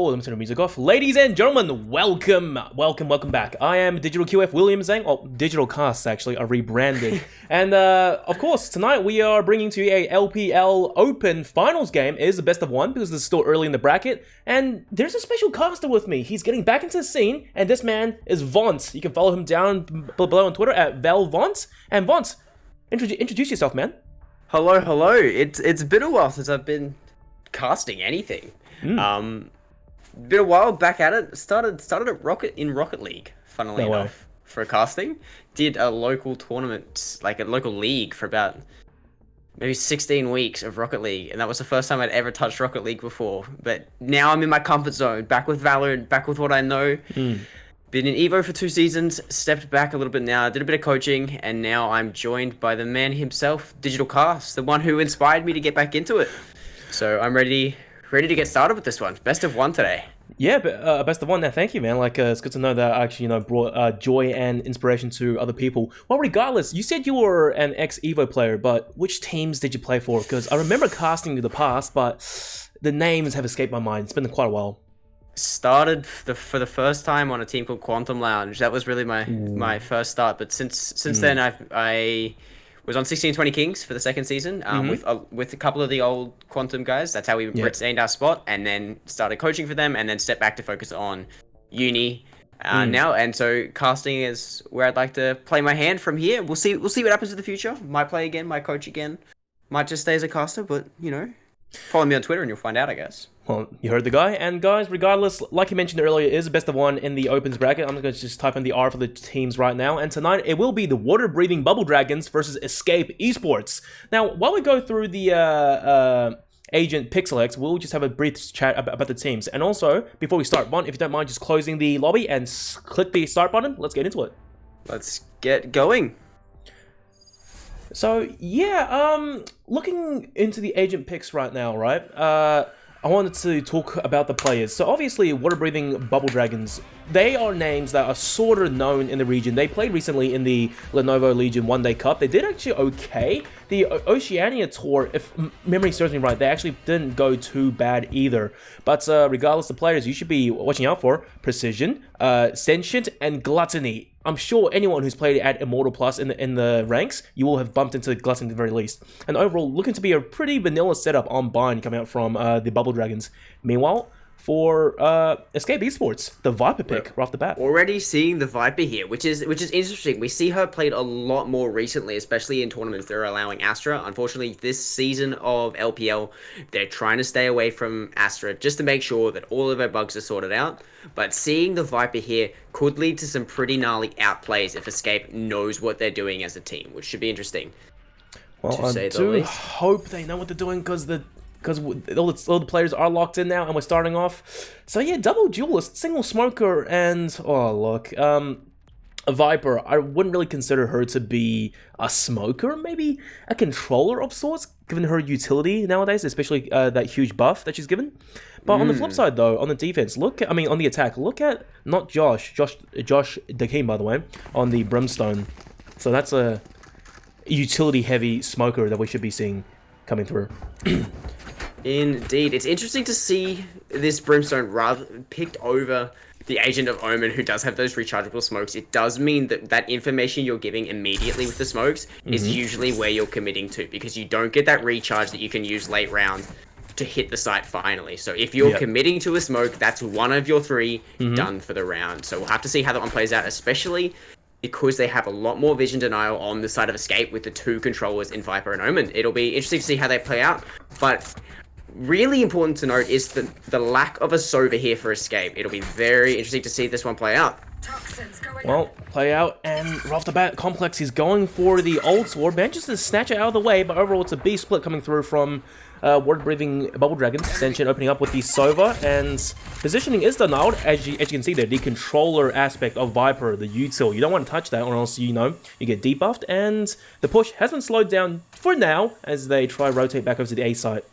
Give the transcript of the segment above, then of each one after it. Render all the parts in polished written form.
before let me turn the music off. Ladies and gentlemen, welcome back. I am Digital QF William Zhang. Oh, DigitalCasts actually are rebranded. And of course, tonight we are bringing to you a LPL Open Finals game. It is the best of one because it's still early in the bracket. And there's a special caster with me. He's getting back into the scene, and this man is Vont. You can follow him down below on Twitter at ValVont. And Vont, introduce yourself, man. Hello. It's been a while since I've been casting anything. Been a while back at it. Started at Rocket League, funnily enough, for casting. Did a local tournament, like a local league, for about maybe 16 weeks of Rocket League, and that was the first time I'd ever touched Rocket League before. But now I'm in my comfort zone, back with Valorant, back with what I know. Been in Evo for 2 seasons, stepped back a little bit now, did a bit of coaching, and now I'm joined by the man himself, DigitalCasts, the one who inspired me to get back into it. So I'm ready to get started with this one. Best of one today. Yeah, but best of one. Now, thank you, man. Like, it's good to know that I actually, brought joy and inspiration to other people. Well, regardless, you said you were an ex-Evo player, but which teams did you play for? Because I remember casting in the past, but the names have escaped my mind. It's been quite a while. Started for the first time on a team called Quantum Lounge. That was really my first start. But since then, I was on 1620 Kings for the second season with a couple of the old Quantum guys. That's how we retained our spot, and then started coaching for them, and then stepped back to focus on uni now. And so casting is where I'd like to play my hand from here. We'll see what happens in the future. Might play again, might coach again, might just stay as a caster. But follow me on Twitter and you'll find out, I guess. Well, you heard the guy. And guys, regardless, like you mentioned earlier, it is the best of one in the Opens bracket. I'm going to just type in the R for the teams right now. And tonight, it will be the water-breathing Bubble Dragons versus Escape Esports. Now, while we go through the agent pick selects, we'll just have a brief chat about the teams. And also, before we start, Bon, if you don't mind just closing the lobby and click the start button, let's get into it. Let's get going. So, yeah, looking into the agent picks right now, right? I wanted to talk about the players. So obviously, water-breathing Bubble Dragons, they are names that are sort of known in the region. They played recently in the Lenovo Legion One Day Cup. They did actually okay. The Oceania Tour, if memory serves me right, they actually didn't go too bad either. But regardless of players, you should be watching out for Precision, Sentient, and Gluttony. I'm sure anyone who's played at Immortal Plus in the ranks, you will have bumped into Gluttony at the very least. And overall, looking to be a pretty vanilla setup on Bind coming out from the Bubble Dragons. Meanwhile, for Escape Esports, the Viper pick right off the bat. Already seeing the Viper here, which is interesting. We see her played a lot more recently, especially in tournaments that are allowing Astra. Unfortunately, this season of LPL, they're trying to stay away from Astra just to make sure that all of her bugs are sorted out. But seeing the Viper here could lead to some pretty gnarly outplays if Escape knows what they're doing as a team, which should be interesting. Well, I do hope they know what they're doing because all the players are locked in now and we're starting off. So yeah, double duelist, single smoker, and a Viper. I wouldn't really consider her to be a smoker, maybe a controller of sorts, given her utility nowadays, especially that huge buff that she's given. But on the flip side though, on the defense, on the attack, look at not Josh Dakeem, by the way, on the Brimstone. So that's a utility heavy smoker that we should be seeing coming through. Indeed. It's interesting to see this Brimstone rather picked over the Agent of Omen, who does have those rechargeable smokes. It does mean that information you're giving immediately with the smokes is usually where you're committing to, because you don't get that recharge that you can use late round to hit the site finally. So if you're committing to a smoke, that's one of your 3 done for the round. So we'll have to see how that one plays out, especially because they have a lot more vision denial on the side of Escape with the 2 controllers in Viper and Omen. It'll be interesting to see how they play out, but really important to note is the lack of a Sova here for Escape. It'll be very interesting to see this one play out. Well, play out, and right off the bat, Complex is going for the old sword. Manages to snatch it out of the way, but overall it's a B split coming through from water-breathing Bubble Dragons. Sentient opening up with the Sova, and positioning is denied, as you can see there, the controller aspect of Viper, the util. You don't want to touch that, or else you get debuffed, and the push has been slowed down for now, as they try to rotate back over to the A site.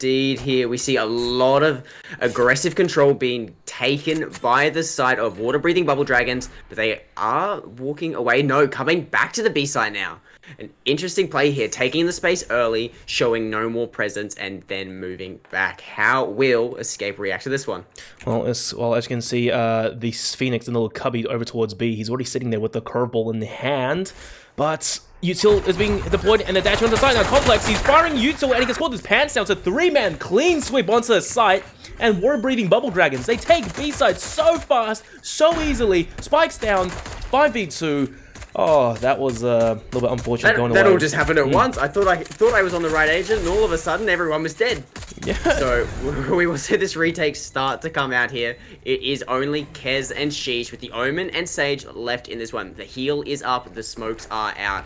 indeed here. We see a lot of aggressive control being taken by the side of water-breathing Bubble Dragons, but they are walking away. No, coming back to the B side now. An interesting play here, taking the space early, showing no more presence, and then moving back. How will Escape react to this one? Well, as you can see, the Phoenix in the little cubby over towards B. He's already sitting there with the curveball in the hand, but Util is being deployed and the dash on the side. Now Complex, he's firing Util and he gets caught his pants down. So 3-man clean sweep onto the site. And water-breathing Bubble Dragons, they take B side so fast, so easily. Spikes down, 5v2. Oh, that was a little bit unfortunate going away. That all just happened at once. I thought I was on the right agent, and all of a sudden everyone was dead. Yeah. So we will see this retake start to come out here. It is only Kez and Sheesh with the Omen and Sage left in this one. The heal is up, the smokes are out.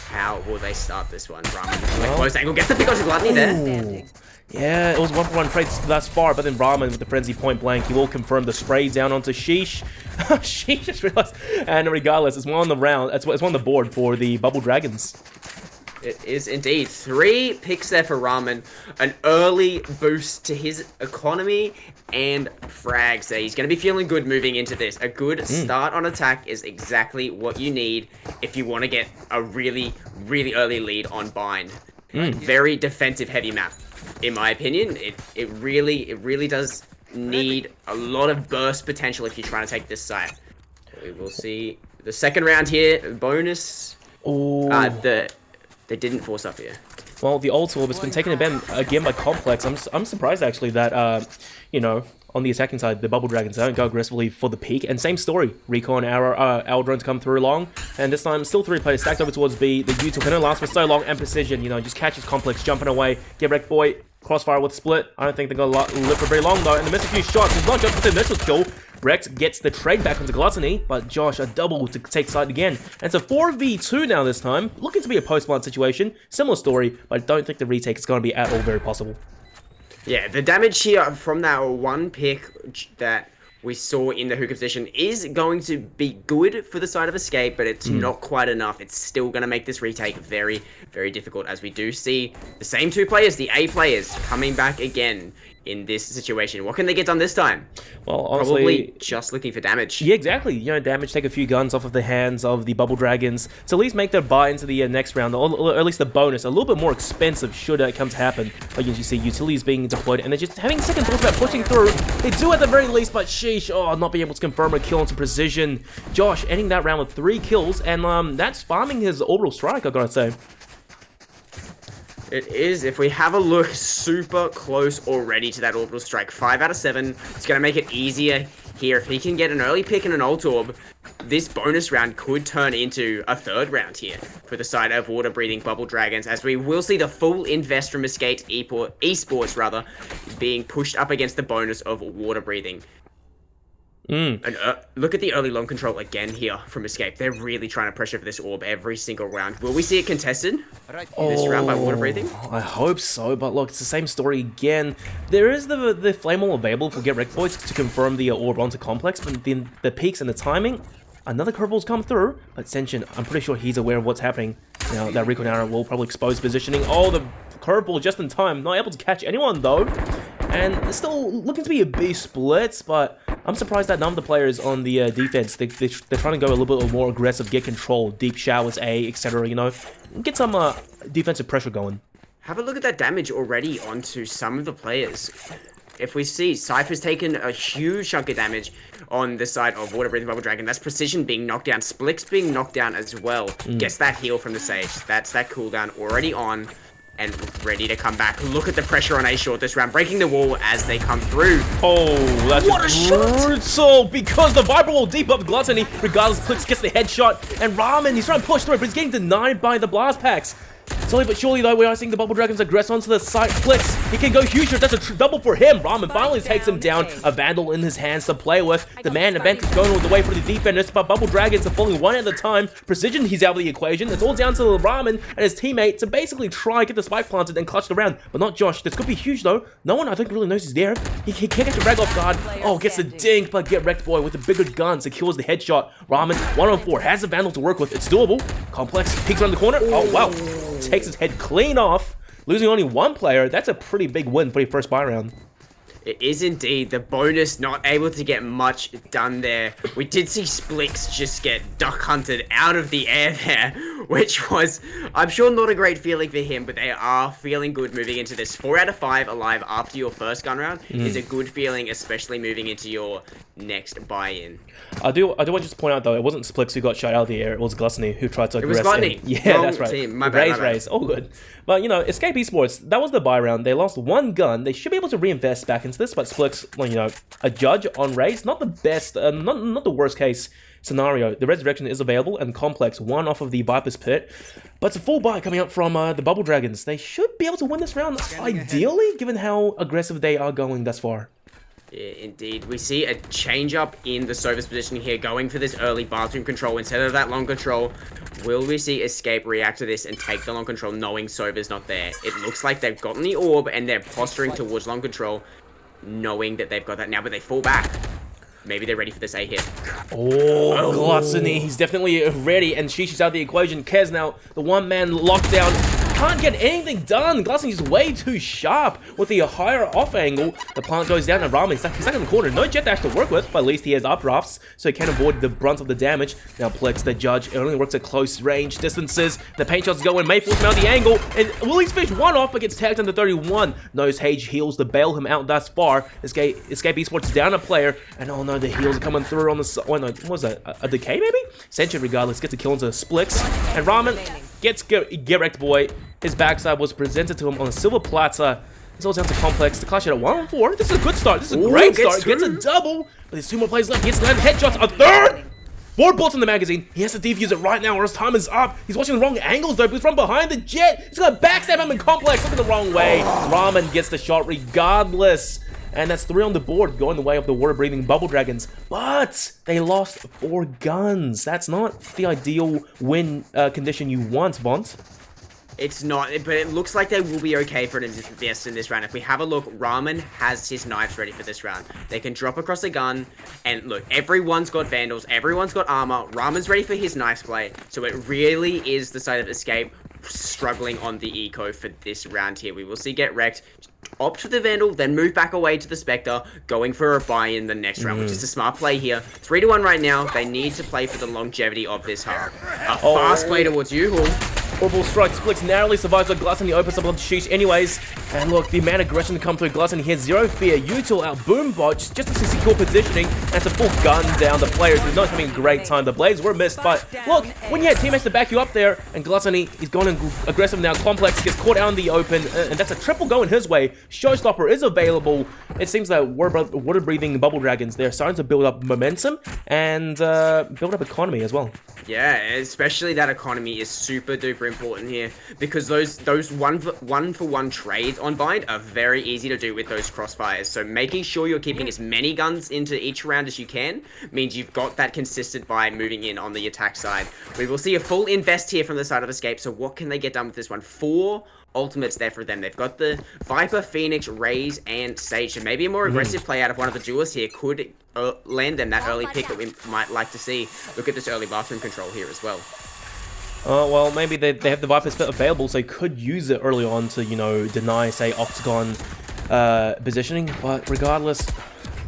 How will they start this one? Ramen, close angle, gets the pick onto Gluttony there. Yeah, it was 1-for-1 trades thus far, but then Ramen with the frenzy point blank, he will confirm the spray down onto Sheesh. Sheesh just realized, and regardless, it's one on the round, it's one on the board for the Bubble Dragons. It is indeed. 3 picks there for Ramen. An early boost to his economy and frags there. He's going to be feeling good moving into this. A good start on attack is exactly what you need if you want to get a really, really early lead on Bind. Very defensive heavy map. In my opinion, it really does need a lot of burst potential if you're trying to take this site. We will see the second round here. Bonus. They didn't force up here. Well, the ult orb has been taken again by Complex. I'm surprised actually that you know, on the attacking side, the Bubble Dragons don't go aggressively for the peak. And same story, Recon, our drones come through long, and this time still 3 players stacked over towards B. The Util can only last for so long, and Precision, you know, just catches Complex jumping away. Get wrecked, boy. Crossfire with split. I don't think they're gonna live for very long though. And they miss a few shots. It's not just with the initial kill. Rex gets the trade back onto Gluttony, but Josh a double to take side again. And it's a 4v2 now this time. Looking to be a post-plant situation. Similar story, but I don't think the retake is going to be at all very possible. Yeah, the damage here from that one pick that we saw in the hookah position is going to be good for the side of Escape, but it's not quite enough. It's still going to make this retake very, very difficult, as we do see the same 2 players, the A players, coming back again in this situation. What can they get done this time? Well, honestly, probably just looking for damage. Yeah, exactly. You know, damage, take a few guns off of the hands of the Bubble Dragons to at least make their buy into the next round, or at least the bonus, a little bit more expensive should it come to happen. Like you see, utilities being deployed, and they're just having second thoughts about pushing through. They do at the very least, but sheesh, not being able to confirm a kill into Precision. Josh ending that round with 3 kills, and that's farming his orbital strike, I gotta say. It is. If we have a look, super close already to that orbital strike. 5 out of 7. It's going to make it easier here. If he can get an early pick and an ult orb, this bonus round could turn into a 3rd round here for the side of water-breathing Bubble Dragons, as we will see the full invest from Escape Esports, being pushed up against the bonus of water-breathing. And look at the early long control again here from Escape. They're really trying to pressure for this orb every single round. Will we see it contested this round by water breathing? I hope so, but look, it's the same story again. There is the flame wall available for Get Wrecked Boys to confirm the orb onto Complex, but then the peaks and the timing, another curveball's come through, but Senshin, I'm pretty sure he's aware of what's happening. Now, that Recon arrow will probably expose positioning. Oh, the curveball just in time. Not able to catch anyone, though. And it's still looking to be a B split, but I'm surprised that none of the players on the defense, they're trying to go a little bit more aggressive, get control, deep showers, A, etc., you know, get some defensive pressure going. Have a look at that damage already onto some of the players. If we see Cypher's taken a huge chunk of damage on the side of Water Breathing Bubble Dragon, that's Precision being knocked down, Splix being knocked down as well. Gets that heal from the Sage. That's that cooldown already on and ready to come back. Look at the pressure on A short this round, breaking the wall as they come through. Oh, that's what a brutal, because the Viper will deep up Gluttony, regardless, Clicks gets the headshot, and Ramen, he's trying to push through, but he's getting denied by the blast packs. Slowly but surely, though, we are seeing the Bubble Dragons aggress onto the site. Flicks, he can go huge. That's a double for him. Ramen finally takes him down. A Vandal in his hands to play with. The man event is going all the way for the defenders, but Bubble Dragons are falling one at a time. Precision, he's out of the equation. It's all down to Ramen and his teammate to basically try and get the spike planted and clutch the round, but not Josh. This could be huge, though. No one, I think, really knows he's there. He can't get the rag off guard. Oh, gets the dink, but Get Wrecked Boy with the bigger gun secures the headshot. Ramen, 1-on-4, has a Vandal to work with. It's doable. Complex peeks around the corner. Oh, wow. Takes his head clean off. losing only one player, that's a pretty big win for your first buy round. It is indeed. The bonus not able to get much done there. We did see Splix just get duck hunted out of the air there, which was, I'm sure, not a great feeling for him, but they are feeling good moving into this. 4 out of 5 alive after your first gun round is a good feeling, especially moving into your next buy-in. I do want to point out though, it wasn't Splix who got shot out of the air, it was Gluttony who tried to aggress him. Yeah, Wrong that's right. team. My bad, Raise, all good. But you know, Escape Esports, that was the buy round. They lost one gun. They should be able to reinvest back into this, but Splix, well, you know, a judge on Raise, not the best, not the worst case scenario. The resurrection is available and complex, one off of the Viper's Pit, but it's a full buy coming up from the Bubble Dragons. They should be able to win this round, ideally, given how aggressive they are going thus far. Yeah, indeed. We see a change up in the Sova's positioning here, going for this early bathroom control instead of that long control. Will we see Escape react to this and take the long control knowing Sova's not there? It looks like they've gotten the orb and they're posturing towards long control, knowing that they've got that now, but they fall back. Maybe they're ready for this A hit. Oh, Gluttony, he's definitely ready, and Sheesh is out of the equation. Kez now, the one-man lockdown, can't get anything done. Gluttony's way too sharp with the higher off angle. The plant goes down, and Ramen, he's stuck in the corner. No jet dash to work with, but at least he has updrafts, so he can avoid the brunt of the damage. Now Plex, the judge, it only works at close range distances. The paint shots go in, may force him out the angle, and Willie's fish one off, but gets tagged under 31. Knows Hage heals to bail him out thus far. Escape Esports down a player, and oh no, the heals are coming through on the side. Oh no, what was that? A decay maybe? Sentient regardless gets a kill into Splix, and Ramen gets get wrecked, boy. His backside was presented to him on a silver platter. It's all down to Complex to clutch it at 1-4. This is a good start. This is a great start. Gets a double, but there's 2 more plays left. He gets 11 headshots. A third! 4 bullets in the magazine. He has to defuse it right now or his time is up. He's watching the wrong angles though, but he's from behind the jet. He's gonna backstab him in Complex. Looking the wrong way. Ramen gets the shot regardless. And that's 3 on the board, going the way of the water-breathing Bubble Dragons. But they lost 4 guns. That's not the ideal win condition you want, Vont. It's not, but it looks like they will be okay for an invest in this round. If we have a look, Ramen has his knives ready for this round. They can drop across the gun, and look, everyone's got Vandals, everyone's got armor. Ramen's ready for his knife play, so it really is the side of Escape struggling on the eco for this round here. We will see get wrecked, opt for the Vandal, then move back away to the Spectre, going for a buy in the next round, which is a smart play here. 3-1 right now. They need to play for the longevity of this half. A fast play towards Yuhul. Orbital strike, Splix narrowly survives, but Gluttony opens up on Sheesh anyways. And look, the amount of aggression to come through Gluttony, he has 0 fear. Util out Boombotch just to secure positioning, and it's a full gun down the players. He's not having a great time. The blades were missed, but look, when you have teammates to back you up there, and Gluttony is going aggressive now. Complex gets caught out in the open, and that's a triple going his way. Showstopper is available. It seems that water-breathing Bubble Dragons, they're starting to build up momentum and build up economy as well. Yeah, especially that economy is super duper important here, because those one for one trades on bind are very easy to do with those crossfires. So making sure you're keeping as many guns into each round as you can means you've got that consistent buy moving in on the attack side. We will see a full invest here from the side of Escape. So what can they get done with this one? 4 ultimates there for them. They've got the Viper, Phoenix, Raze, and Sage. So maybe a more aggressive play out of one of the duelists here could land them that early pick that we might like to see. Look at this early bathroom control here as well. Well, maybe they have the Viper Split available, so they could use it early on to, you know, deny, say, Octagon positioning. But regardless,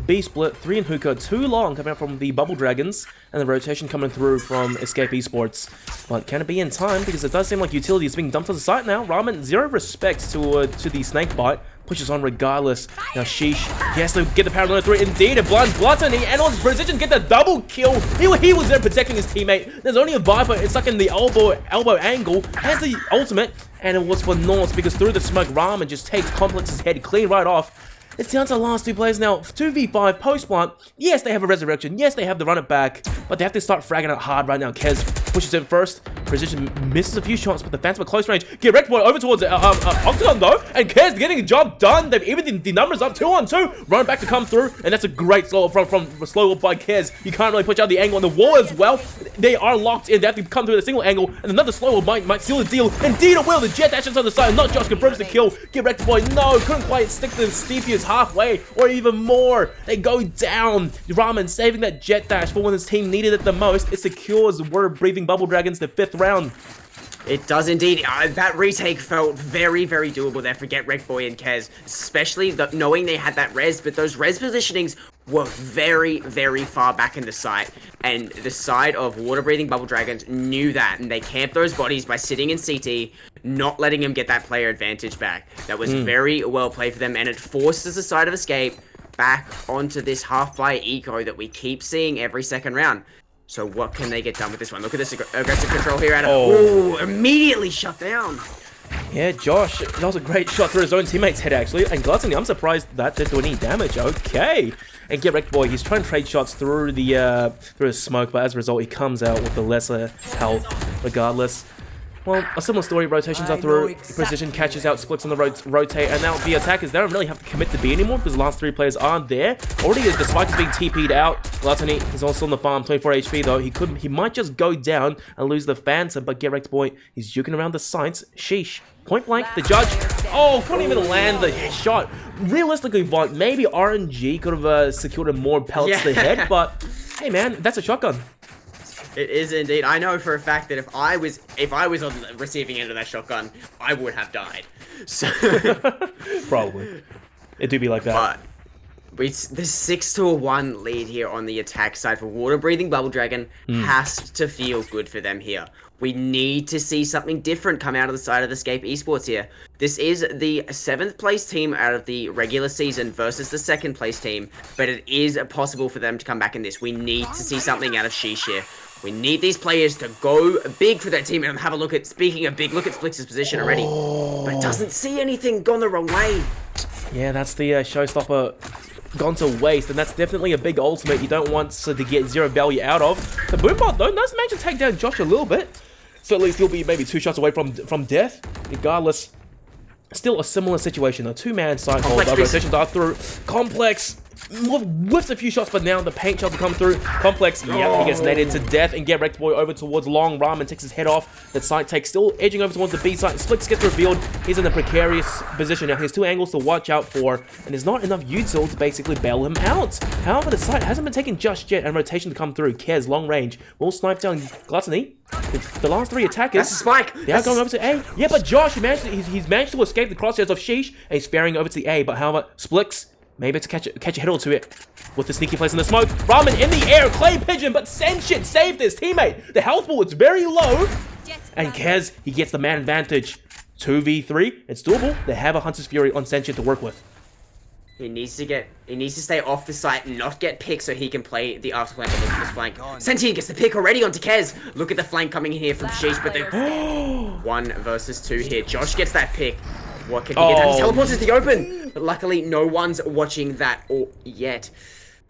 B-Split, 3 in Hookah, 2 long coming out from the Bubble Dragons, and the rotation coming through from Escape Esports. But can it be in time? Because it does seem like utility is being dumped on the site now. Ramen, 0 respect to the Snake Bite. Pushes on regardless. Now Sheesh, he has to get the power on 3. Indeed, it blinds Gluttony, and on his precision, get the double kill. He was there protecting his teammate. There's only a Viper. It's stuck in the elbow angle. Has the ultimate, and it was for North because through the smoke, Ramen just takes Complex's head clean right off. It's down to the last 2 players now. 2v5 post-plant. Yes, they have a resurrection. Yes, they have to run it back. But they have to start fragging it hard right now. Kez pushes in first. Precision misses a few shots, but the Phantom at close range. Get wrecked over towards Octagon though. And Kez getting the job done. They've even the numbers up 2-on-2. Run back to come through. And that's a great slow up from slow up by Kez. You can't really push out the angle on the wall as well. They are locked in. They have to come through the single angle. And another slow up might seal the deal. Indeed it will. The jet dashes on the side. Not Josh confirms the kill. Get wrecked boy. No, couldn't quite stick to the Steepius halfway or even more. They go down. Ramen saving that jet dash for when his team needed it the most. It secures water-breathing Bubble Dragons the 5th round. It does indeed. That retake felt very, very doable there for Get Wrecked Boy and Kez, especially knowing they had that res, but those res positionings were very, very far back in the site, and the side of Water Breathing Bubble Dragons knew that, and they camped those bodies by sitting in CT, not letting him get that player advantage back. That was very well played for them, and it forces the side of Escape back onto this half-buy eco that we keep seeing every second round. So what can they get done with this one? Look at this aggressive control here. Ooh, immediately shut down. Yeah, Josh, that was a great shot through his own teammate's head, actually. And Gluttony, I'm surprised that didn't do any damage. Okay. And Get Wrecked Boy, he's trying to trade shots through the through his smoke, but as a result, he comes out with the lesser health regardless. Well, a similar story, rotations are through, precision catches out, splits on the rotate, and now the attackers, they don't really have to commit to B anymore because the last three players aren't there. Already, the spike is being TP'd out. Gluttony is also on the farm, 24 HP though. He might just go down and lose the Phantom, but Get Wrecked Boy, he's juking around the sights. Sheesh. Point blank, the judge, couldn't even land the shot. Realistically, Vaught, maybe RNG could have secured more pellets to the head, but hey man, that's a shotgun. It is indeed. I know for a fact that if I was on the receiving end of that shotgun, I would have died. So probably. It do be like that. But the 6-1 lead here on the attack side for Water Breathing Bubble Dragon has to feel good for them here. We need to see something different come out of the side of Escape Esports here. This is the 7th place team out of the regular season versus the 2nd place team, but it is possible for them to come back in this. We need to see something out of Sheesh here. We need these players to go big for their team and have a look at, speaking of big, look at Splix's position already. But it doesn't see anything gone the wrong way. Yeah, that's the showstopper gone to waste, and that's definitely a big ultimate you don't want to get zero value out of. The Boombot, though, does manage to take down Josh a little bit. So at least he'll be maybe 2 shots away from death. Regardless, still a similar situation. A 2-man side hold. Rotations are through. Complex whiffs a few shots, but now the paint shots come through. Complex, yep, he gets naded to death, and Get Wrecked Boy over towards Long. Ramen takes his head off. The side take still edging over towards the B side. Splix gets revealed. He's in a precarious position now. He has 2 angles to watch out for, and there's not enough util to basically bail him out. However, the side hasn't been taken just yet, and rotation to come through. Kez, long range, will snipe down Gluttony. The last 3 attackers. That's a spike. They are going over to A. Yeah, but Josh, he's managed to escape the crosshairs of Sheesh, and he's sparing over to the A. But however, Splix, maybe to catch a hit or two it with the sneaky place in the smoke. Ramen in the air, Clay Pigeon, but Sentient saved his teammate. The health pool is very low, and Kez, he gets the man advantage. 2v3, it's doable. They have a Hunter's Fury on Sentient to work with. He needs to stay off the site and not get picked so he can play the after flank on this flank. Sentient gets the pick already onto Kez. Look at the flank coming in here from Sheesh, but they're 1 versus 2 here. Josh gets that pick. What can he get done? He teleports into the open, but luckily no one's watching that yet.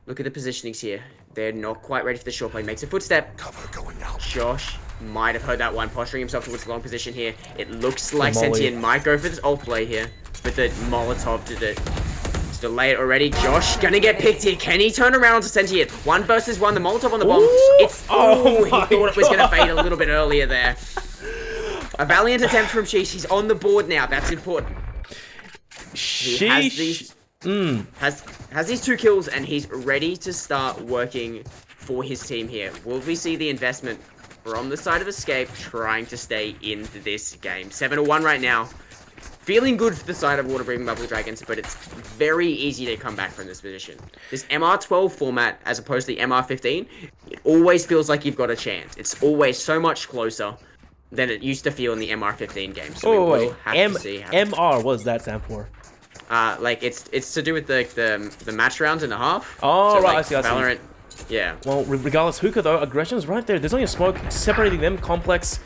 Look at the positionings here. They're not quite ready for the short play. Makes a footstep. Cover going out. Josh might have heard that one, posturing himself towards the long position here. It looks like Sentient might go for this ult play here, but the Molotov did it. Delay it already. Josh gonna get picked here. Can he turn around to Sentient? 1 versus 1. The Molotov on the bomb. He thought it was gonna fade a little bit earlier there. A valiant attempt from Sheesh. He's on the board now. That's important. He has these 2 kills, and he's ready to start working for his team here. Will we see the investment from the side of Escape trying to stay in this game? 7-1 right now. Feeling good for the side of Water Breathing Bubble Dragons, but it's very easy to come back from this position. This MR12 format, as opposed to the MR15, it always feels like you've got a chance. It's always so much closer than it used to feel in the MR15 game. So we will have to see how MR, what does that stand for? Like it's to do with the match rounds and a half. Oh, so, right, like, I see. Valorant. Yeah. Well, regardless, Hookah though, aggression's right there. There's only a smoke separating them. Complex.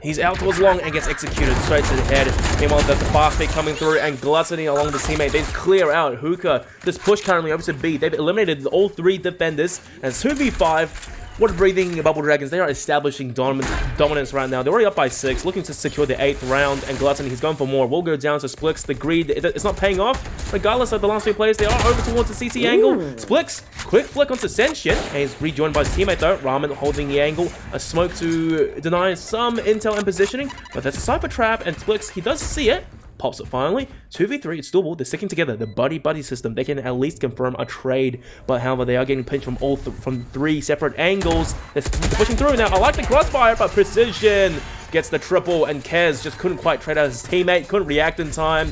He's out towards Long and gets executed straight to the head. Meanwhile, there's the fast pick coming through, and Gluttony along the teammate. They clear out Hookah. This push currently over to B. They've eliminated all 3 defenders, and it's 2v5. Water Breathing Bubble Dragons, they are establishing dominance right now. They're already up by 6, looking to secure the 8th round, and Gluttony, he's going for more. Will go down to Splix. The greed, it's not paying off. Regardless of the last 2 players, they are over towards the CT angle. Splix, quick flick onto Sentient, and he's rejoined by his teammate though. Ramen holding the angle. A smoke to deny some intel and positioning, but that's a Cypher Trap, and Splix, he does see it. pops it finally. 2v3, it's doable. They're sticking together. The buddy system. They can at least confirm a trade. But however, they are getting pinched from from 3 separate angles. They're pushing through now. I like the crossfire, but Precision gets the triple, and Kez just couldn't quite trade out his teammate. Couldn't react in time.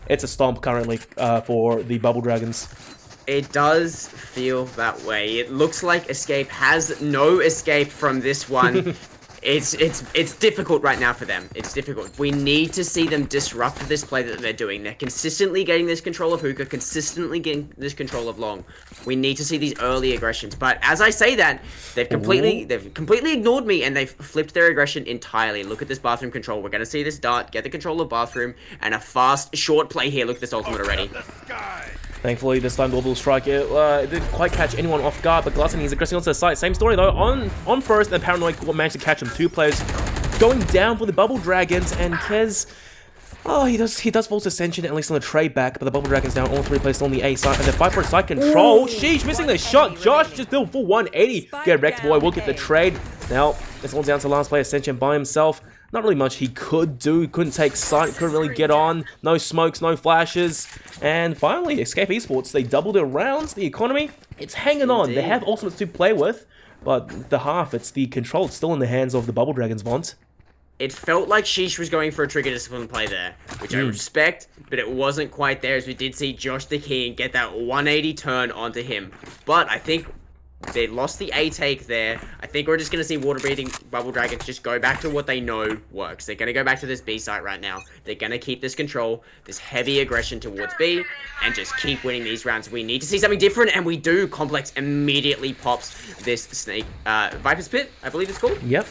It's a stomp currently for the Bubble Dragons. It does feel that way. It looks like Escape has no escape from this one. It's difficult right now for them. It's difficult. We need to see them disrupt this play that they're doing. They're consistently getting this control of Hookah, consistently getting this control of Long. We need to see these early aggressions. But as I say that, they've completely ignored me, and they've flipped their aggression entirely. Look at this bathroom control. We're gonna see this dart get the control of bathroom, and a fast short play here. Look at this ultimate already. Thankfully, this time the orbital strike it didn't quite catch anyone off guard, but Gluttony is aggressing onto the site. Same story though, on first, and Paranoid managed to catch him. 2 players going down for the Bubble Dragons, and Kez, oh, he does false Ascension, at least on the trade back, but the Bubble Dragons down, all 3 players on the A side, and the fight for side control. Sheesh, missing the shot. Josh just did full 180. Get wrecked, boy. We'll get the trade. Now, it's all down to last player Ascension by himself. Not really much he could do. Couldn't take sight, couldn't really get on. No smokes, no flashes. And finally, Escape Esports, they doubled their rounds. The economy, it's hanging on. They have ultimates to play with, but the half, it's the control. It's still in the hands of the Bubble Dragons, Vaunt. It felt like Sheesh was going for a trigger discipline play there, which I respect, but it wasn't quite there, as we did see Josh the King get that 180 turn onto him. But I think they lost the A take there. I think we're just going to see Water Breathing Bubble Dragons just go back to what they know works. They're going to go back to this B site right now. They're going to keep this control, this heavy aggression towards B, and just keep winning these rounds. We need to see something different, and we do. Complex immediately pops this snake. Viper's Pit, I believe it's called. Yep.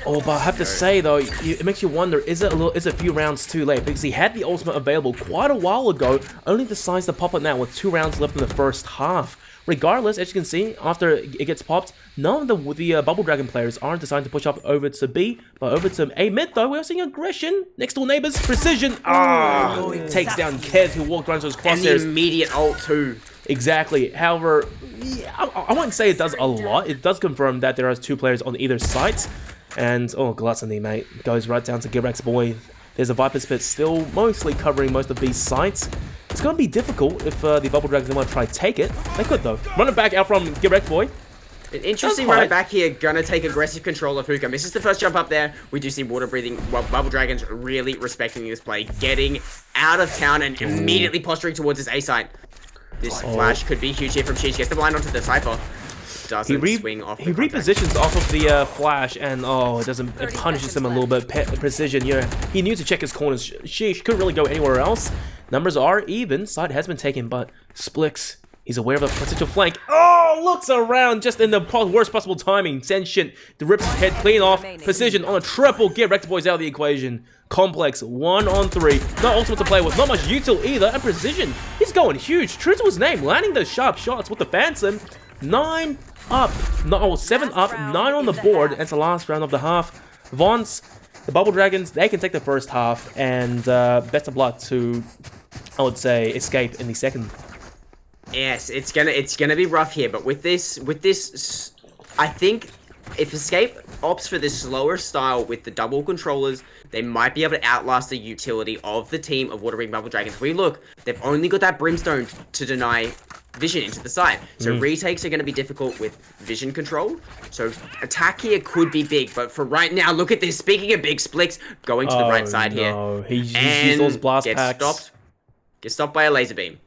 Oh, but I have to say, though, it makes you wonder, is it a few rounds too late? Because he had the ultimate available quite a while ago, only decides to pop it now with 2 rounds left in the first half. Regardless, as you can see, after it gets popped, none of the Bubble Dragon players aren't deciding to push up over to B, but over to A mid, though, we're seeing aggression. Next door neighbors, Precision, takes down Kez, who walked around those crosshairs. And the immediate ult, too. Exactly. However, I wouldn't say it does a lot. It does confirm that there are 2 players on either side. And, oh, Gluttony, mate, goes right down to Gibrak's boy. There's a Viper's Pit still mostly covering most of these sites. It's going to be difficult if the Bubble Dragons want to try to take it. They could, though. Run it back out from Gibrak boy. An interesting run it back here. Gonna take aggressive control of Hookah. This is the first jump up there. We do see Water Breathing, Bubble Dragons really respecting this play. Getting out of town and immediately posturing towards his A site. This flash could be huge here from Sheesh. Gets the blind onto the Cypher. Doesn't swing off. He repositions off of the flash, and it punishes him a little bit. Precision, he knew to check his corners. Sheesh couldn't really go anywhere else. Numbers are even. Side has been taken, but Splix, he's aware of a potential flank. Oh, looks around just in the worst possible timing. Sentient rips his head clean off. Precision on a triple. Get Rector Boys out of the equation. Complex 1-on-3. No ultimate to play with. Not much util either. And Precision, he's going huge. True to his name, landing those sharp shots with the Phantom. 9 up. No, 7 up. 9 on the board. It's the last round of the half. Vaught's, the Bubble Dragons, they can take the first half, and best of luck to, I would say, Escape in the second. Yes, it's gonna be rough here, but with this, I think if Escape opts for this slower style with the double controllers, they might be able to outlast the utility of the team of Water Breathing Bubble Dragons. We look, they've only got that Brimstone to deny vision into the side. So retakes are going to be difficult with vision control. So attack here could be big, but for right now, look at this. Speaking of big splits, going to the right side here. He's used those blast packs. Gets stopped by a laser beam.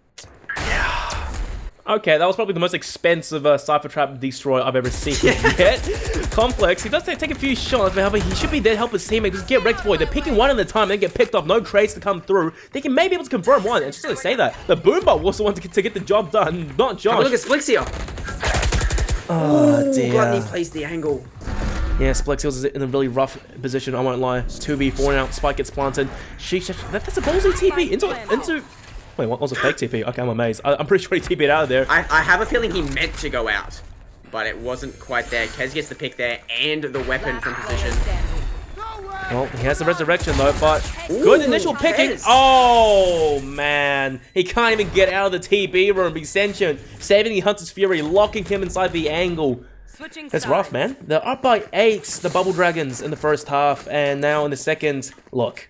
Okay, that was probably the most expensive Cypher Trap destroy I've ever seen yet. Complex, he does take a few shots, but he should be there to help his teammates. Just get wrecked, boy. They're picking one at a time, then get picked off. No trades to come through. They can maybe able to confirm one. And just to say that, the Boombot was the one to get the job done, not Josh. Oh, look at Splix here. Oh, dear. Gluttony plays the angle. Yeah, Splix is in a really rough position, I won't lie. 2v4 now, Spike gets planted. That's a ballsy TP into... Wait, what was a fake TP? Okay, I'm amazed. I'm pretty sure he TP'd out of there. I have a feeling he meant to go out, but it wasn't quite there. Kez gets the pick there and the weapon from position. Well, he has the resurrection though, but good initial picking. Oh, man. He can't even get out of the TP room. He's sentient. Saving the Hunter's Fury, locking him inside the angle. That's rough, man. They're up by 8, the Bubble Dragons, in the first half, and now in the second, look.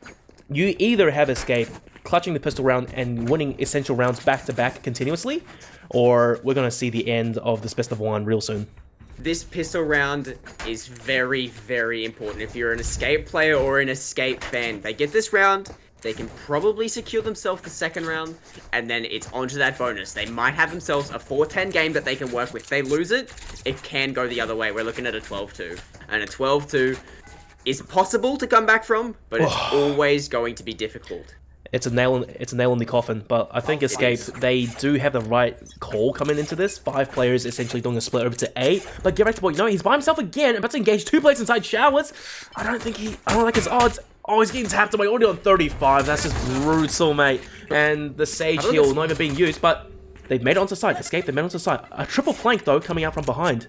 you either have Escape clutching the pistol round and winning essential rounds back-to-back continuously, or we're going to see the end of this best of one real soon. This pistol round is very, very important. If you're an Escape player or an Escape fan, they get this round, they can probably secure themselves the second round, and then it's onto that bonus. They might have themselves a 4-10 game that they can work with. If they lose it, it can go the other way. We're looking at a 12-2. And a 12-2 is possible to come back from, but it's always going to be difficult. It's a nail in the coffin, but I think Escape, they do have the right call coming into this. 5 players essentially doing a split over to A, but get back to point. No, he's by himself again, about to engage 2 players inside showers. I don't like his odds. Oh, he's getting tapped away already on 35. That's just brutal, mate. And the Sage heal not even being used, but they've made it onto site. Escape, they made it onto site. A triple flank, though, coming out from behind.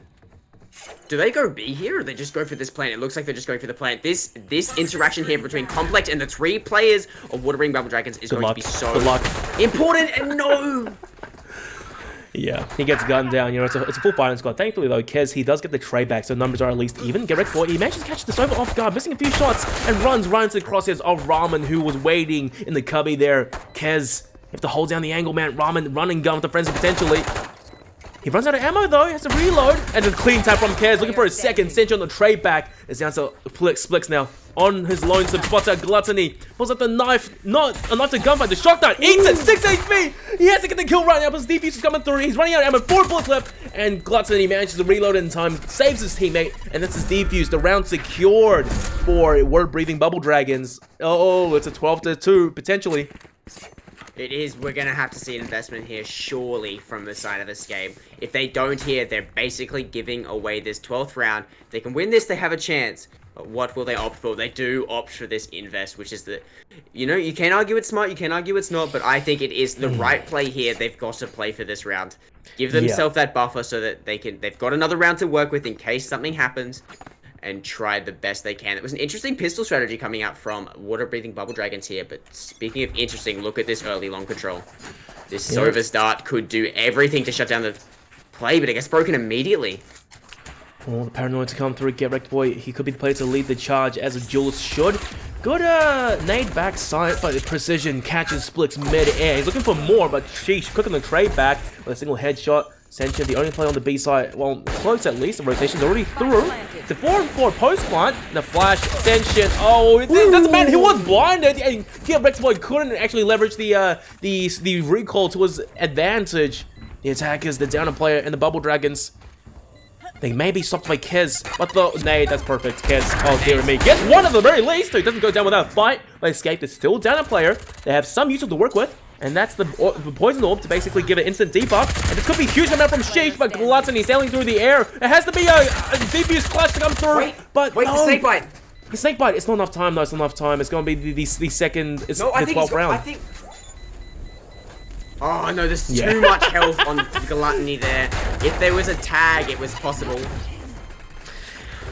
Do they go B here, or they just go for this plant? It looks like they're just going for the plant. This interaction here between Complex and the 3 players of Water Breathing Bubble Dragons is going to be so important, and no! Yeah, he gets gunned down. You know, it's a full fighting squad. Thankfully, though, Kez, he does get the trade back, so numbers are at least even. Get ready for it. He manages to catch this over off guard, missing a few shots, and runs right into the crosshairs of Ramen, who was waiting in the cubby there. Kez, you have to hold down the angle, man. Ramen running gun with the frenzy potentially. He runs out of ammo, though. He has to reload. And a clean tap from Kez, looking for a second. Sentry on the trade back. It's down to Splix now. On his lonesome, spots out Gluttony. Pulls out the knife. Not enough to gunfight. The shotgun eats it. 6 HP. He has to get the kill right now, but his defuse is coming through. He's running out of ammo. 4 bullets left. And Gluttony manages to reload in time. Saves his teammate. And that's his defuse. The round secured for Word Breathing Bubble Dragons. Oh, it's a 12-2, potentially. It is. We're going to have to see an investment here, surely, from the side of Escape. If they don't here, they're basically giving away this 12th round. If they can win this, they have a chance. But what will they opt for? They do opt for this invest, which is the... You know, you can't argue it's smart, you can't argue it's not, but I think it is the right play here. They've got to play for this round. Give themselves that buffer so that they've got another round to work with in case something happens. And try the best they can. It was an interesting pistol strategy coming out from Water Breathing Bubble Dragons here, but speaking of interesting, look at this early long control. This Sova start could do everything to shut down the play, but it gets broken immediately. Oh, the paranoia to come through. Get wrecked, boy. He could be the player to lead the charge as a Jules should. Good nade backside, but the precision catches Splix mid-air. He's looking for more, but sheesh, quick on the trade back with a single headshot. Sentient, the only player on the B side, well, close at least. The rotation's already through. The 4-4 post plant. The flash, Sentient. Oh, that's a man. He was blinded. And Rex Boy couldn't actually leverage the recall to his advantage. The attackers, the downer player, and the Bubble Dragons. They may be stopped by Kez, but the nade, that's perfect. Kez, oh dear me, gets one at the very least, so he doesn't go down without a fight. But Escape is still down a player. They have some use to work with, and that's the poison orb to basically give it instant debuff. And this could be huge amount from Sheesh, but Gluttony sailing through the air. It has to be a defuse clash to come through. Wait, but no. The snake bite. The snake bite. It's not enough time though. It's not enough time. It's going to be the second. It's no, the 12th round. I think. Oh no, there's too much health on Gluttony there. If there was a tag, it was possible.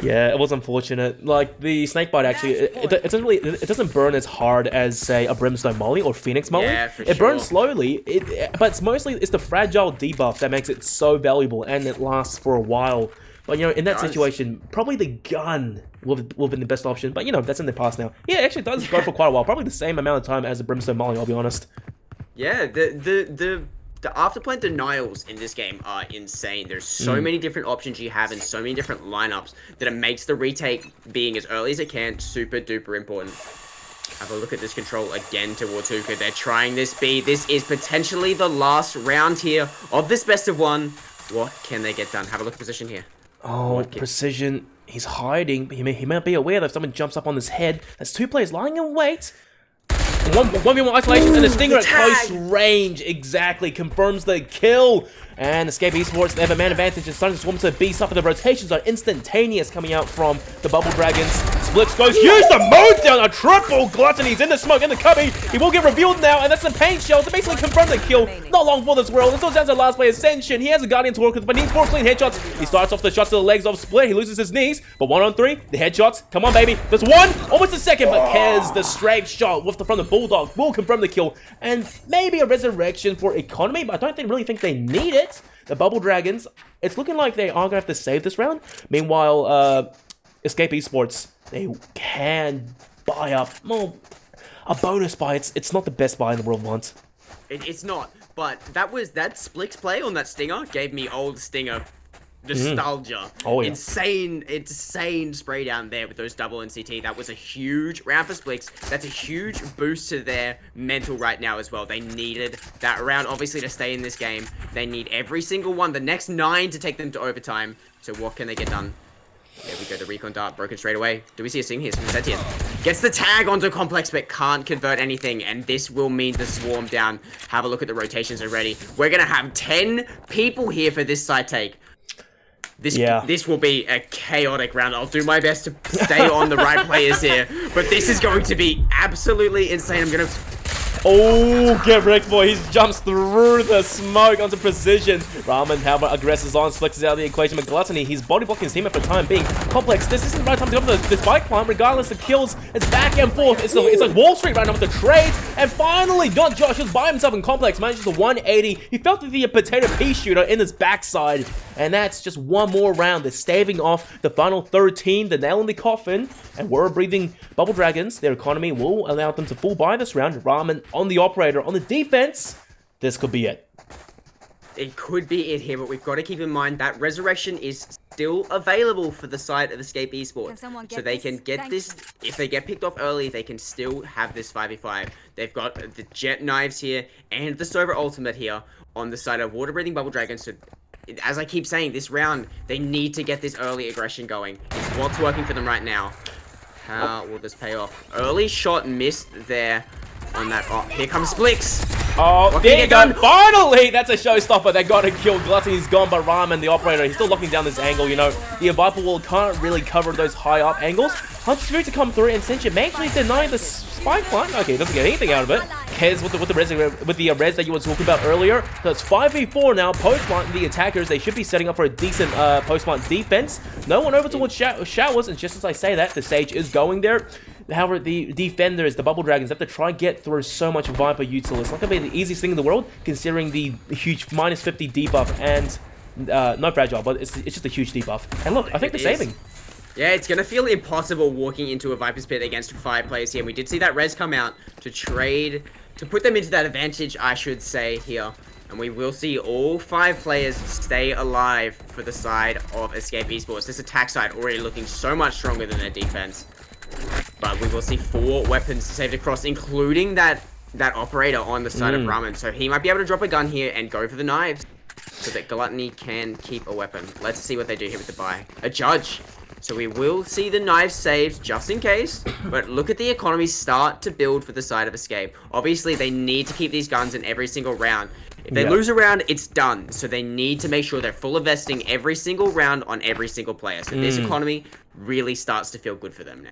Yeah, it was unfortunate. Like the snakebite actually, it doesn't burn as hard as say a brimstone molly or phoenix molly. Yeah, for it burns slowly. But it's the fragile debuff that makes it so valuable, and it lasts for a while. But you know, in that situation, probably the gun will have been the best option. But you know, that's in the past now. Yeah, it actually does go for quite a while. Probably the same amount of time as the brimstone molly. I'll be honest. Yeah, the afterplant denials in this game are insane. There's so many different options you have and so many different lineups that it makes the retake being as early as it can super duper important. Have a look at this control again towards Hookah. They're trying this B. This is potentially the last round here of this best of one. What can they get done? Have a look at position here. Oh, precision. He's hiding. He might be aware that if someone jumps up on his head, that's 2 players lying in wait. 1v1 isolation and the Stinger at close range exactly confirms the kill. And Escape Esports, they have a man advantage and starting to swarm to B suffer. The rotations are instantaneous coming out from the Bubble Dragons. Splix goes, use the mode down, a triple Gluttony's in the smoke, in the cubby. He will get revealed now, and that's the paint shell to basically confirm the kill. Not long for this world. It's all down to the last player, Ascension. He has a Guardian to work with, but needs 4 clean headshots. He starts off the shots to the legs of Split. He loses his knees, but 1-on-3, the headshots. Come on, baby. There's one, almost a second, but Kez, the straight shot from the Bulldog, will confirm the kill. And maybe a resurrection for economy, but I don't really think they need it. The Bubble Dragons, it's looking like they are going to have to save this round. Meanwhile, Escape Esports, they can buy up. Well, a bonus buy. It's not the best buy in the world once. It's not, but that Splix play on that Stinger gave me old Stinger nostalgia. Oh, yeah. Insane spray down there with those double NCT. That was a huge round for Splix. That's a huge boost to their mental right now as well. They needed that round, obviously, to stay in this game. They need every single one, the next 9 to take them to overtime. So what can they get done? There we go, the recon dart broken straight away. Do we see a sing here? Setian gets the tag onto Complex, but can't convert anything, and this will mean the swarm down. Have a look at the rotations already. We're gonna have 10 people here for this side take. This will be a chaotic round. I'll do my best to stay on the right players here, but this is going to be absolutely insane. I'm gonna... Oh, get wrecked, boy. He jumps through the smoke onto precision. Ramen, however, aggresses on, flexes out of the equation. But Gluttony, he's body blocking his team for the time being. Complex, this isn't the right time to go for the spike plant, regardless of kills. It's back and forth. It's like Wall Street right now with the trades. And finally, not Josh, was by himself in Complex, manages the 180. He felt the potato pea shooter in his backside. And that's just one more round. They're staving off the final 13, the nail in the coffin. And we're breathing Bubble Dragons. Their economy will allow them to full buy this round. Ramen on the operator. On the defense, this could be it. It could be it here, but we've got to keep in mind that Resurrection is still available for the side of Escape Esports. So they can get this, if they get picked off early, they can still have this 5v5. They've got the Jet Knives here and the Sova Ultimate here on the side of Water Breathing Bubble Dragons. So as I keep saying, this round, they need to get this early aggression going. It's what's working for them right now. How will this pay off? Early shot missed there on that. Oh, here comes Splix. Oh, there you go. Finally, that's a showstopper. They got to kill. Gluttony's gone, but Ramen, the operator, he's still locking down this angle, you know. The Viper Wall can't really cover those high up angles. Hunter Spirit to come through, and Sentient may actually deny the spike plant. Okay, doesn't get anything out of it. Kez with the res that you were talking about earlier. So it's 5v4 now. Post plant, the attackers, they should be setting up for a decent post plant defense. No one over towards Showers, and just as I say that, the stage is going there. However, the defenders, the Bubble Dragons, have to try and get through so much Viper util. It's not going to be the easiest thing in the world, considering the huge -50 debuff and not fragile, but it's just a huge debuff. And look, I think they're saving. Yeah, it's going to feel impossible walking into a Viper's Pit against 5 players here. And we did see that res come out to trade, to put them into that advantage, I should say, here. And we will see all 5 players stay alive for the side of Escape Esports. This attack side already looking so much stronger than their defense. But we will see 4 weapons saved across, including that operator on the side of Ramen. So he might be able to drop a gun here and go for the knives so that Gluttony can keep a weapon. Let's see what they do here with the buy. A judge. So we will see the knives saved just in case. But look at the economy start to build for the side of Escape. Obviously, they need to keep these guns in every single round. If they lose a round, it's done. So they need to make sure they're full investing every single round on every single player. So this economy really starts to feel good for them now.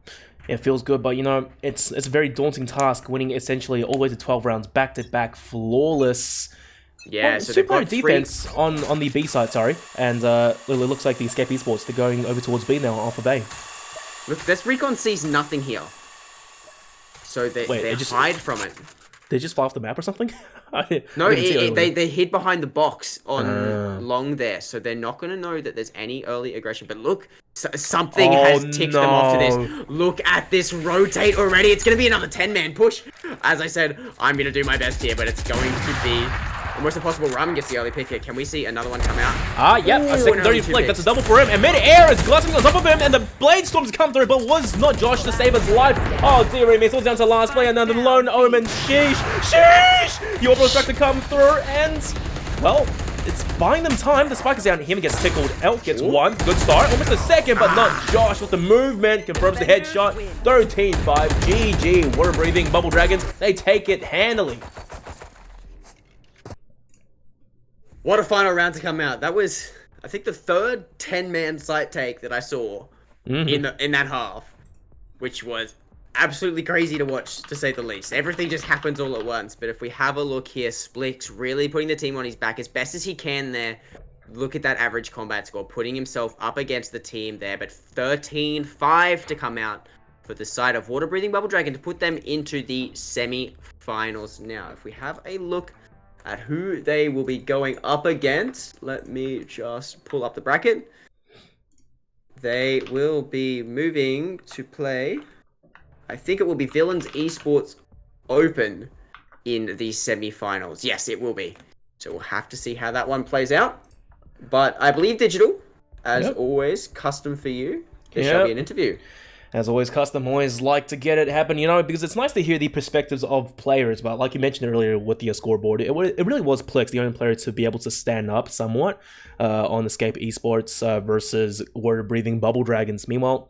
It feels good, but you know, it's a very daunting task, winning essentially all the way to 12 rounds back-to-back, flawless. Yeah, so super defense on the B side, sorry. And it looks like the Escape Esports, they're going over towards B now, Alpha Bay. Look, this Recon sees nothing here. So they hide from it. They just fly off the map or something? No, they hid behind the box on long there, so they're not going to know that there's any early aggression. But look, something has ticked them off to this. Look at this rotate already. It's going to be another 10-man push. As I said, I'm going to do my best here, but it's going to be almost impossible. Ramen gets the early pick here. Can we see another one come out? Yep, a secondary flick. That's a double for him. And mid-air is Gluttony on top of him, and the Blade Storms come through, but was not Josh to save his life. Oh, dear me. It's all down to last player, and then the lone Omen. Sheesh. Sheesh! The Orbital Strike to come through, and, well, it's buying them time. The spike is down. Him gets tickled. Elk gets one. Good start. Almost a second, but not Josh with the movement. Confirms the headshot. 13-5. GG. Water breathing Bubble Dragons. They take it handily. What a final round to come out. That was, I think, the 3rd 10-man site take that I saw in that half, which was absolutely crazy to watch, to say the least. Everything just happens all at once. But if we have a look here, Splix really putting the team on his back as best as he can there. Look at that average combat score, putting himself up against the team there. But 13-5 to come out for the side of Water Breathing Bubble Dragon to put them into the semi-finals. Now, if we have a look at who they will be going up against, let me just pull up the bracket. They will be moving to play, I think it will be Villains Esports Open in the semi-finals. Yes, it will be. So we'll have to see how that one plays out. But I believe Digital, as always, custom for you, there shall be an interview. As always, custom always like to get it happen, you know, because it's nice to hear the perspectives of players. But like you mentioned earlier with the scoreboard, it really was Plex, the only player to be able to stand up somewhat on Escape Esports versus Word-Breathing Bubble Dragons. Meanwhile,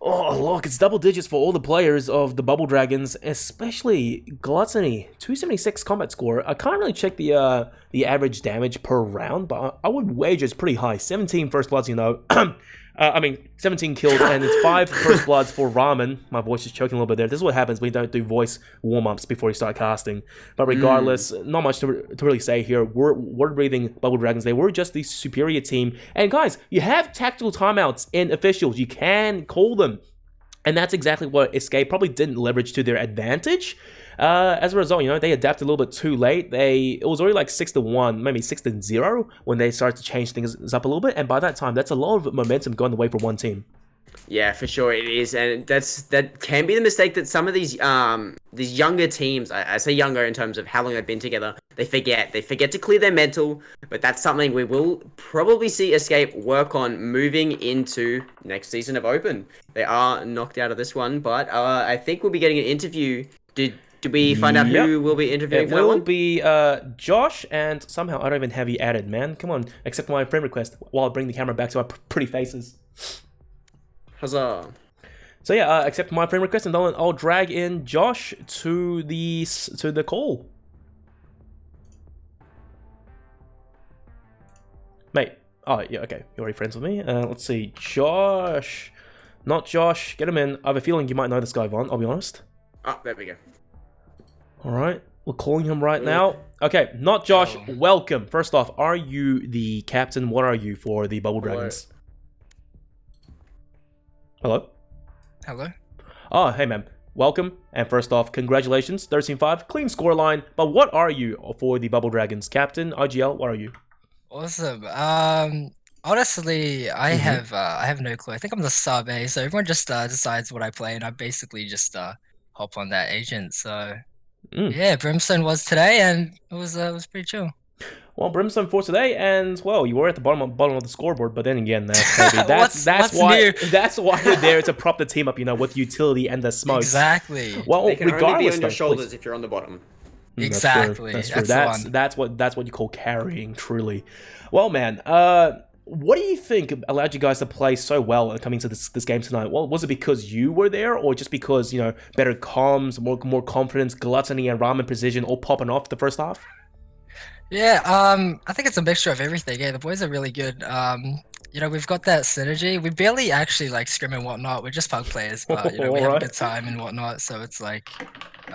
oh look, it's double digits for all the players of the Bubble Dragons, especially Gluttony, 276 combat score. I can't really check the average damage per round, but I would wager it's pretty high. 17 first bloods, you know. 17 killed, and it's 5 first bloods for Ramen. My voice is choking a little bit there. This is what happens when you don't do voice warm-ups before you start casting. But regardless, not much to really say here. Word-Breathing Bubble Dragons, they were just the superior team. And guys, you have tactical timeouts in officials. You can call them. And that's exactly what Escape probably didn't leverage to their advantage. As a result, you know, they adapted a little bit too late. It was already like 6-1, maybe 6-0 when they started to change things up a little bit. And by that time, that's a lot of momentum going the way for one team. Yeah, for sure it is, and that can be the mistake that some of these younger teams, I say younger in terms of how long they've been together, they forget to clear their mental. But that's something we will probably see Escape work on moving into next season of Open. They are knocked out of this one, but I think we'll be getting an interview. Did we find out who will be interviewing for that one? It will be Josh, and somehow I don't even have you added, man. Come on, accept my friend request while I bring the camera back to our pretty faces. Huzzah. So yeah, accept my friend request, and then I'll drag in Josh to the call. Mate, oh yeah, okay, you're already friends with me. Let's see, Josh, not Josh, get him in. I have a feeling you might know this guy, Vaughn, I'll be honest. Oh, there we go. Alright, we're calling him right now. Okay, not Josh, welcome. First off, are you the captain? What are you for the Bubble Dragons? Hello? Hello? Oh, hey man. Welcome. And first off, congratulations. 13-5, clean scoreline. But what are you for the Bubble Dragons? Captain, IGL, what are you? Awesome. Honestly, I have no clue. I think I'm the sub A, so everyone just decides what I play, and I basically just hop on that agent. So yeah, Brimstone was today, and it was pretty chill. Well, Brimstone for today, and well, you were at the bottom of the scoreboard, but then again, that's why you're there to prop the team up, you know, with utility and the smokes. Exactly. Well, they can only be on your shoulders if you're on the bottom. Exactly. That's true. That's what you call carrying, truly. Well, man, what do you think allowed you guys to play so well coming to this game tonight? Well, was it because you were there, or just because, you know, better comms, more confidence, Gluttony, and Ramen precision all popping off the first half? Yeah, I think it's a mixture of everything. Yeah, the boys are really good. You know, we've got that synergy. We barely actually like scrim and whatnot. We're just pug players, but you know, we have a good time and whatnot. So it's like,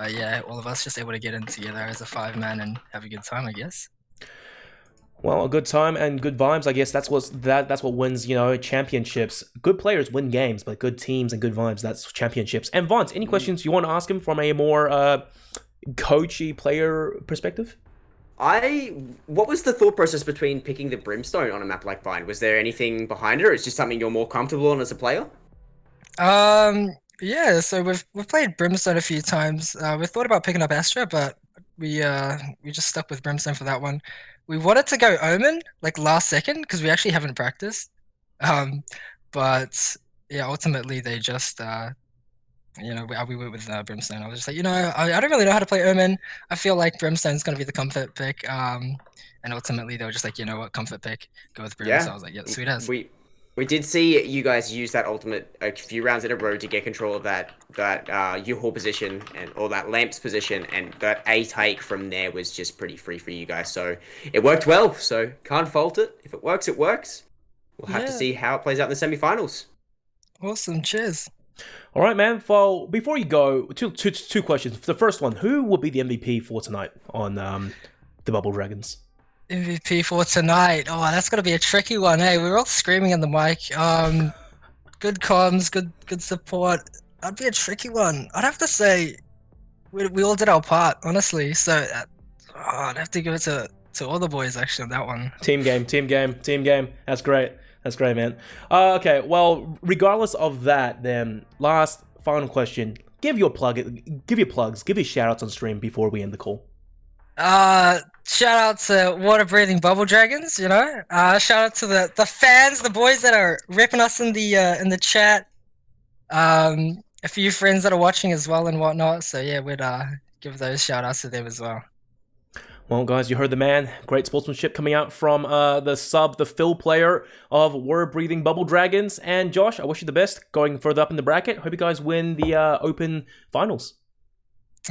yeah, all of us just able to get in together as a 5-man and have a good time, I guess. Well, a good time and good vibes, I guess that's what wins, you know, championships. Good players win games, but good teams and good vibes, that's championships. And Vance, any questions you want to ask him from a more coachy player perspective? What was the thought process between picking the Brimstone on a map like Vine? Was there anything behind it, or it's just something you're more comfortable on as a player? Yeah, so we've played Brimstone a few times. We thought about picking up Astra, but we just stuck with Brimstone for that one. We wanted to go Omen like last second because we actually haven't practiced. But yeah, ultimately they just you know, we went with Brimstone. I was just like, you know, I don't really know how to play Omen. I feel like Brimstone's going to be the comfort pick. And ultimately, they were just like, you know what, comfort pick, go with Brim. Yeah. So I was like, yeah, sweet as. We did see you guys use that ultimate a few rounds in a row to get control of that U-Haul position or that Lamps position, and that A take from there was just pretty free for you guys. So it worked well. So can't fault it. If it works, it works. We'll have to see how it plays out in the semifinals. Awesome. Cheers. All right, man. Well, before you go, two questions. The first one, who will be the MVP for tonight on the Bubble Dragons? MVP for tonight? Oh, that's going to be a tricky one. Hey, we were all screaming in the mic. Good comms, good support. That'd be a tricky one. I'd have to say we all did our part, honestly. So I'd have to give it to all the boys, actually, on that one. Team game. That's great. That's great, man. Okay, well, regardless of that, then, final question. give your plugs, give your shout outs on stream before we end the call. Shout out to Water Breathing Bubble Dragons, you know. Shout out to the fans, the boys that are ripping us in the chat. A few friends that are watching as well and whatnot. So yeah, we'd give those shout outs to them as well. Well, guys, you heard the man. Great sportsmanship coming out from the Phil player of Water Breathing Bubble Dragons. And Josh, I wish you the best going further up in the bracket. Hope you guys win the Open Finals.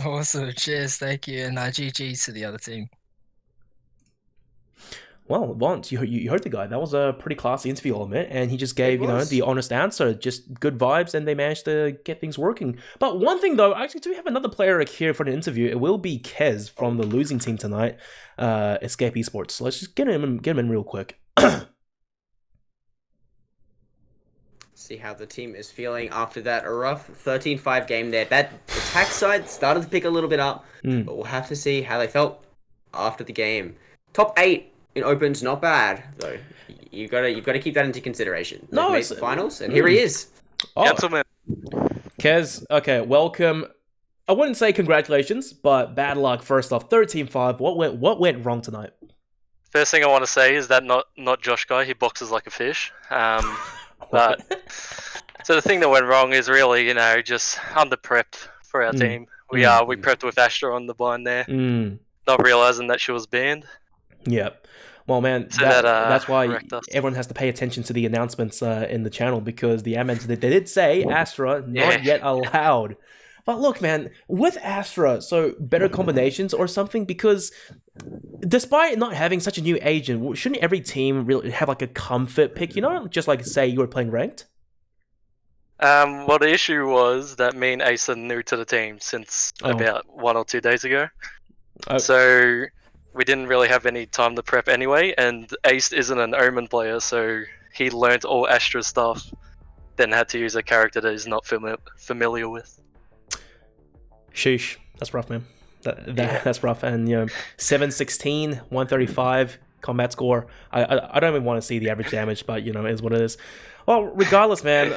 Awesome. Cheers. Thank you. And GG's to the other team. Well, Vance, you heard the guy. That was a pretty classy interview, I'll admit. And he just gave, the honest answer. Just good vibes, and they managed to get things working. But one thing, though, actually, do we have another player here for the interview? It will be Kez from the losing team tonight, Escape Esports. So let's just get him in real quick. See how the team is feeling after that rough 13-5 game there. That attack side started to pick a little bit up, but we'll have to see how they felt after the game. Top 8 in Open's not bad, though. You've got to keep that into consideration. No, They've made the finals, and here he is. Oh, Gentlemen. Kez, okay, welcome. I wouldn't say congratulations, but bad luck. First off, 13-5. What went wrong tonight? First thing I want to say is that not Josh guy. He boxes like a fish. But so the thing that went wrong is really, just under prepped for our team. We prepped with Astra on the blind there, not realizing that she was banned. Yep. Well, man, So that's why us. everyone has to pay attention to the announcements in the channel, because the admins, they did say Astra not yet allowed. But look, man, with Astra, so better combinations or something, because despite not having such a new agent, shouldn't every team really have like a comfort pick, just like say you were playing ranked? Well, the issue was that me and Ace are new to the team since about 1 or 2 days ago. So we didn't really have any time to prep anyway, and Ace isn't an Omen player, so he learned all Astra stuff, then had to use a character that he's not familiar with. Sheesh, that's rough, man. That's rough. And 716, 135 combat score. I don't even want to see the average damage, but it is what it is. Well, regardless, man.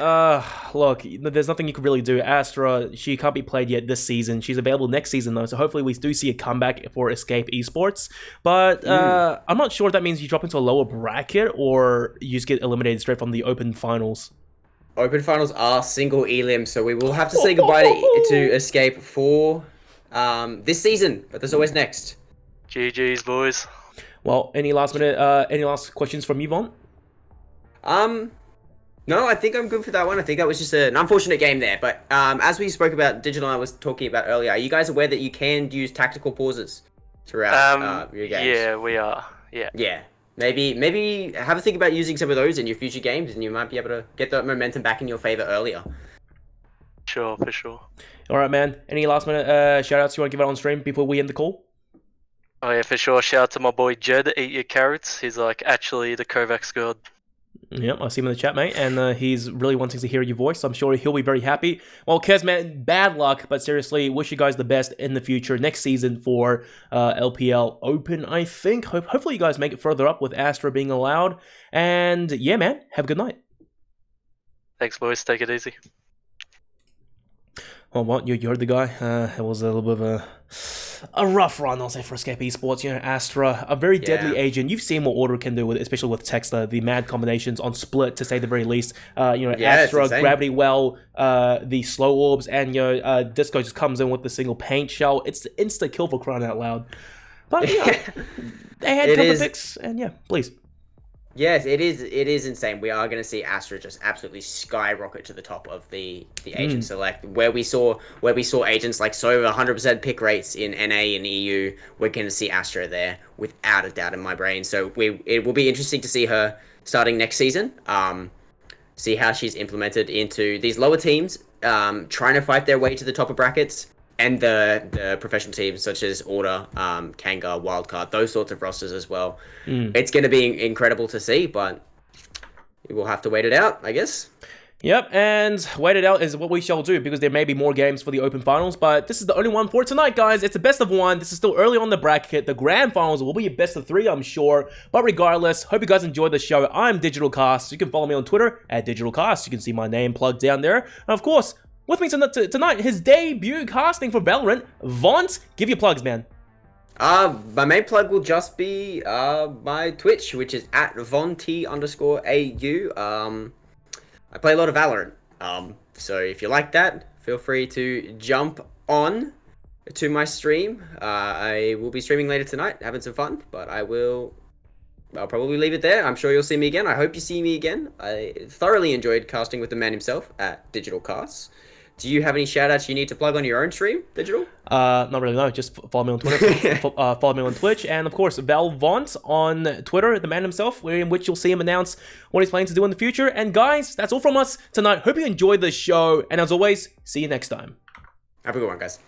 Look, there's nothing you can really do. Astra, she can't be played yet this season. She's available next season though, so hopefully we do see a comeback for Escape Esports. But I'm not sure if that means you drop into a lower bracket or you just get eliminated straight from the Open Finals. Open finals are single elim, so we will have to say goodbye to Escape for this season, but there's always next. GG's, boys. Well, any last questions from you, Vaughn? No, I think I'm good for that one. I think that was just an unfortunate game there. But as we spoke about, Digital and I was talking about earlier, are you guys aware that you can use tactical pauses throughout your games? Yeah, we are. Yeah. Yeah. Maybe have a think about using some of those in your future games, and you might be able to get that momentum back in your favor earlier. Sure, for sure. All right, man. Any last minute shout outs you want to give out on stream before we end the call? Oh yeah, for sure. Shout out to my boy Jed, Eat Your Carrots. He's actually the Kovacs god. Yep, I see him in the chat, mate, and he's really wanting to hear your voice, so I'm sure he'll be very happy. Well, Kez, man, bad luck, but seriously, wish you guys the best in the future, next season for LPL Open, I think. Hopefully you guys make it further up with Astra being allowed, and yeah, man, have a good night. Thanks, boys. Take it easy. Well, you heard the guy. It was a little bit of a rough run, I'll say, for Escape Esports. Astra, a very deadly agent. You've seen what Order can do with, especially with Texter, the mad combinations on Split, to say the very least. Astra, Gravity Well, the slow orbs, and Disco just comes in with the single paint shell. It's the insta kill for crying out loud. But they had cover picks, and yeah, please. Yes, it is insane. We are going to see Astra just absolutely skyrocket to the top of the agent select, where we saw agents like so 100% pick rates in NA and EU. We're going to see Astra there without a doubt in my brain. So it will be interesting to see her starting next season. See how she's implemented into these lower teams, trying to fight their way to the top of brackets. And the professional teams such as Order, Kanga, Wildcard, those sorts of rosters as well. It's going to be incredible to see, but we'll have to wait it out, I guess. Yep, and wait it out is what we shall do, because there may be more games for the Open Finals, but this is the only one for tonight, guys. It's a best of one. This is still early on the bracket. The Grand Finals will be a best of 3, I'm sure. But regardless, hope you guys enjoyed the show. I'm DigitalCasts. You can follow me on Twitter at DigitalCasts. You can see my name plugged down there. And of course, With me tonight, his debut casting for Valorant, Vaunt. Give your plugs, man. My main plug will just be my Twitch, which is at VonT_AU. I play a lot of Valorant. So if you like that, feel free to jump on to my stream. I will be streaming later tonight, having some fun, but I'll probably leave it there. I'm sure you'll see me again. I hope you see me again. I thoroughly enjoyed casting with the man himself at DigitalCasts. Do you have any shoutouts you need to plug on your own stream, Digital? Not really, no. Just follow me on Twitter, follow me on Twitch, and of course, Valvont on Twitter, the man himself, in which you'll see him announce what he's planning to do in the future. And guys, that's all from us tonight. Hope you enjoyed the show, and as always, see you next time. Have a good one, guys.